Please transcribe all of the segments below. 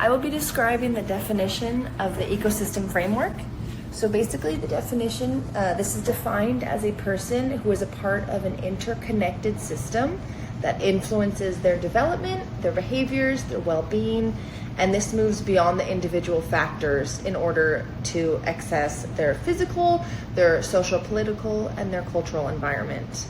I will be describing the definition of the ecosystem framework. So basically the definition, this is defined as a person who is a part of an interconnected system that influences their development, their behaviors, their well-being, and this moves beyond the individual factors in order to access their physical, their social, political, and their cultural environment.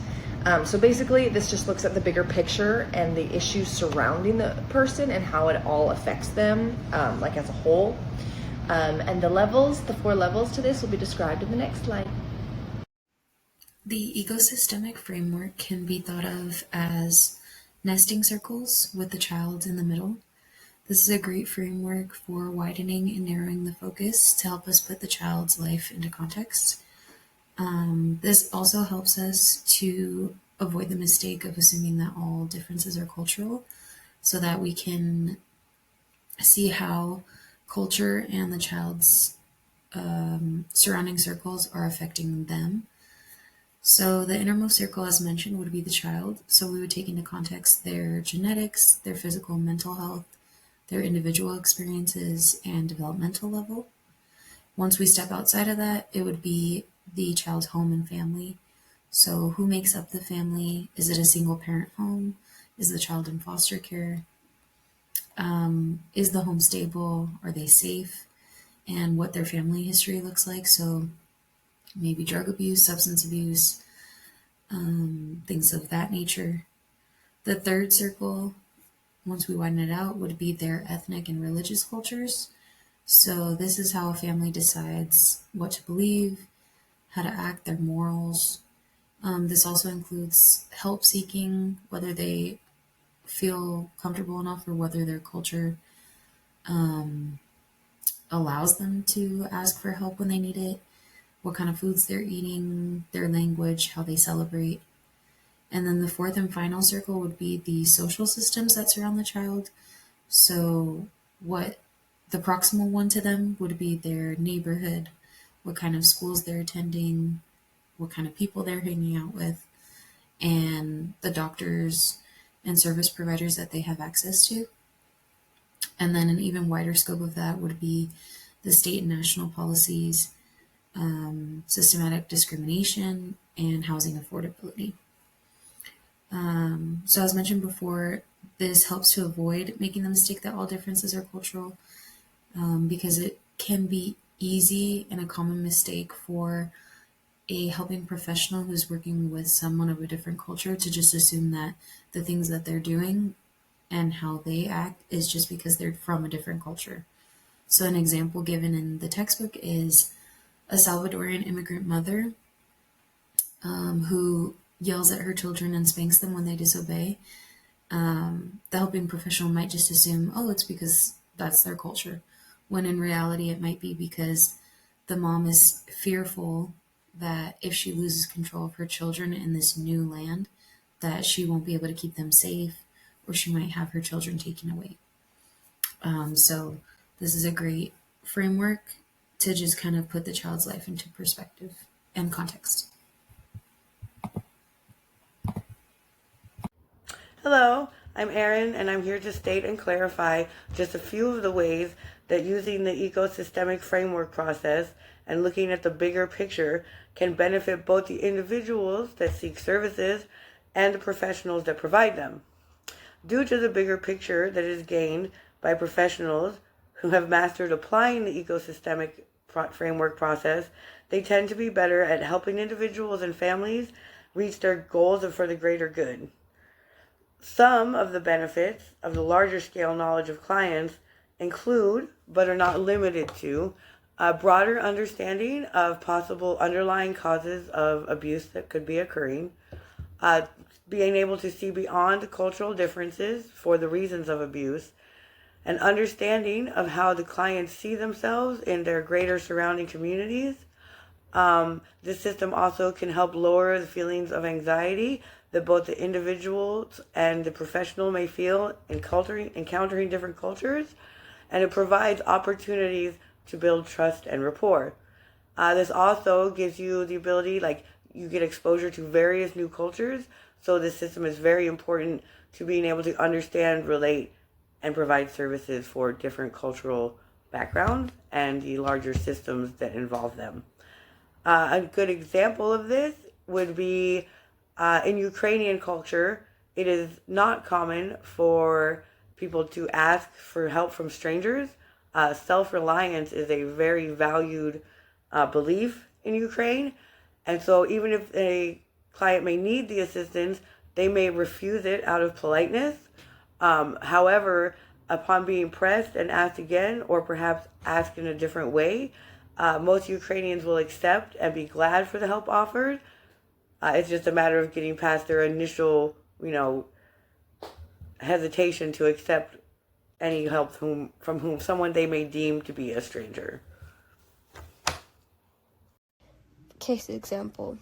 So basically, this just looks at the bigger picture and the issues surrounding the person and how it all affects them, like as a whole. And the 4 levels to this will be described in the next slide. The ecosystemic framework can be thought of as nesting circles with the child in the middle. This is a great framework for widening and narrowing the focus to help us put the child's life into context. This also helps us to avoid the mistake of assuming that all differences are cultural, so that we can see how culture and the child's surrounding circles are affecting them. So the innermost circle, as mentioned, would be the child. So we would take into context their genetics, their physical and mental health, their individual experiences, and developmental level. Once we step outside of that, it would be the child's home and family. So who makes up the family? Is it a single parent home? Is the child in foster care? Is the home stable? Are they safe? And what their family history looks like. So maybe drug abuse, substance abuse, things of that nature. The third circle, once we widen it out, would be their ethnic and religious cultures. So this is how a family decides what to believe, how to act, their morals. This also includes help seeking, whether they feel comfortable enough or whether their culture allows them to ask for help when they need it, what kind of foods they're eating, their language, how they celebrate. And then the fourth and final circle would be the social systems that surround the child. So what the proximal one to them would be their neighborhood, what kind of schools they're attending, what kind of people they're hanging out with, and the doctors and service providers that they have access to. And then an even wider scope of that would be the state and national policies, systematic discrimination, and housing affordability. So as mentioned before, this helps to avoid making the mistake that all differences are cultural, because it can be easy and a common mistake for a helping professional who's working with someone of a different culture to just assume that the things that they're doing and how they act is just because they're from a different culture. So an example given in the textbook is a Salvadorian immigrant mother who yells at her children and spanks them when they disobey. The helping professional might just assume, oh, it's because that's their culture, when in reality it might be because the mom is fearful that if she loses control of her children in this new land, that she won't be able to keep them safe, or she might have her children taken away. So this is a great framework to just kind of put the child's life into perspective and context. Hello, I'm Erin, and I'm here to state and clarify just a few of the ways that using the ecosystemic framework process and looking at the bigger picture can benefit both the individuals that seek services and the professionals that provide them. Due to the bigger picture that is gained by professionals who have mastered applying the ecosystemic framework process, they tend to be better at helping individuals and families reach their goals for the greater good. Some of the benefits of the larger scale knowledge of clients include, but are not limited to, a broader understanding of possible underlying causes of abuse that could be occurring, being able to see beyond cultural differences for the reasons of abuse, an understanding of how the clients see themselves in their greater surrounding communities. This system also can help lower the feelings of anxiety that both the individuals and the professional may feel encountering different cultures, and it provides opportunities to build trust and rapport. This also gives you the ability, you get exposure to various new cultures, so this system is very important to being able to understand, relate, and provide services for different cultural backgrounds and the larger systems that involve them. A good example of this would be in Ukrainian culture, it is not common for people to ask for help from strangers. Self-reliance is a very valued belief in Ukraine. And so even if a client may need the assistance, they may refuse it out of politeness. However, upon being pressed and asked again, or perhaps asked in a different way, most Ukrainians will accept and be glad for the help offered. It's just a matter of getting past their initial, hesitation to accept any help from whom someone they may deem to be a stranger. Case example.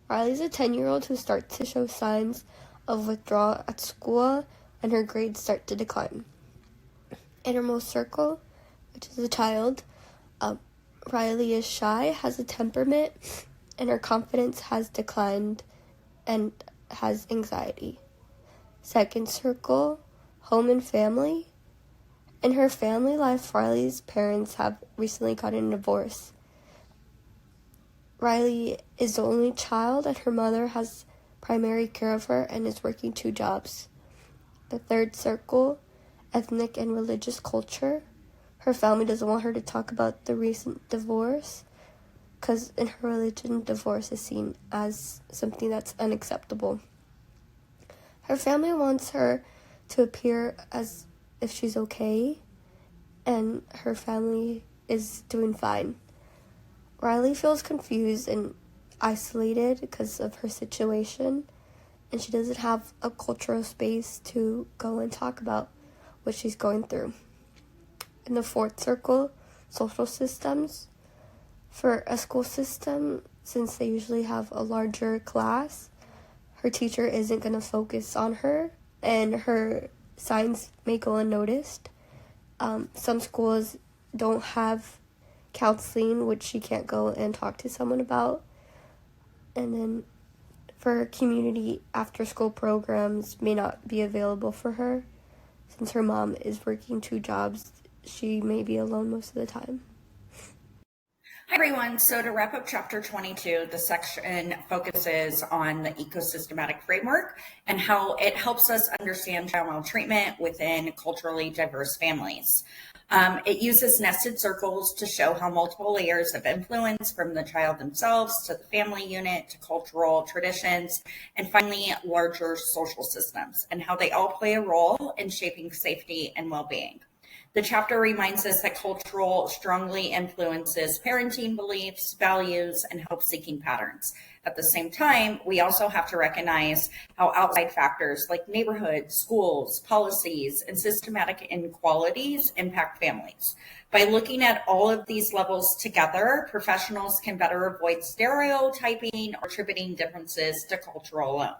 Riley's a 10-year-old who starts to show signs of withdrawal at school and her grades start to decline. Innermost circle, which is a child, Riley is shy, has a temperament, and her confidence has declined and has anxiety. Second circle, home and family. In her family life, Riley's parents have recently gotten a divorce. Riley is the only child, and her mother has primary care of her and is working 2 jobs. The third circle, ethnic and religious culture. Her family doesn't want her to talk about the recent divorce because in her religion, divorce is seen as something that's unacceptable. Her family wants her to appear as if she's okay, and her family is doing fine. Riley feels confused and isolated because of her situation, and she doesn't have a cultural space to go and talk about what she's going through. In the fourth circle, social systems. For a school system, since they usually have a larger class, her teacher isn't going to focus on her, and her signs may go unnoticed. Some schools don't have counseling, which she can't go and talk to someone about. And then for community after-school programs may not be available for her. Since her mom is working 2 jobs, she may be alone most of the time. Hi everyone, so to wrap up chapter 22, the section focuses on the ecosystematic framework and how it helps us understand child maltreatment within culturally diverse families. It uses nested circles to show how multiple layers of influence from the child themselves to the family unit to cultural traditions and finally larger social systems and how they all play a role in shaping safety and well-being. The chapter reminds us that cultural strongly influences parenting beliefs, values, and help-seeking patterns. At the same time, we also have to recognize how outside factors like neighborhoods, schools, policies, and systematic inequalities impact families. By looking at all of these levels together, professionals can better avoid stereotyping or attributing differences to culture alone.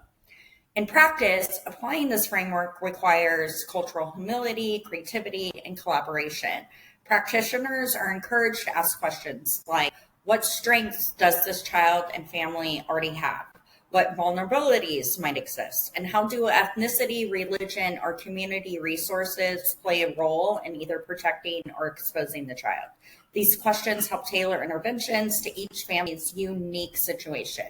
In practice, applying this framework requires cultural humility, creativity, and collaboration. Practitioners are encouraged to ask questions like, what strengths does this child and family already have? What vulnerabilities might exist? And how do ethnicity, religion, or community resources play a role in either protecting or exposing the child? These questions help tailor interventions to each family's unique situation.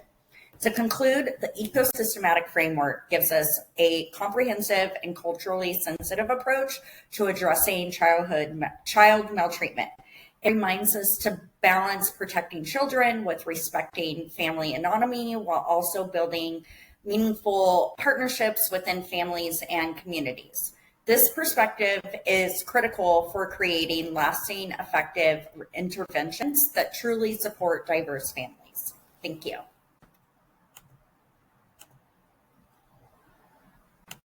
To conclude, the ecosystematic framework gives us a comprehensive and culturally sensitive approach to addressing child maltreatment. It reminds us to balance protecting children with respecting family autonomy while also building meaningful partnerships within families and communities. This perspective is critical for creating lasting, effective interventions that truly support diverse families. Thank you.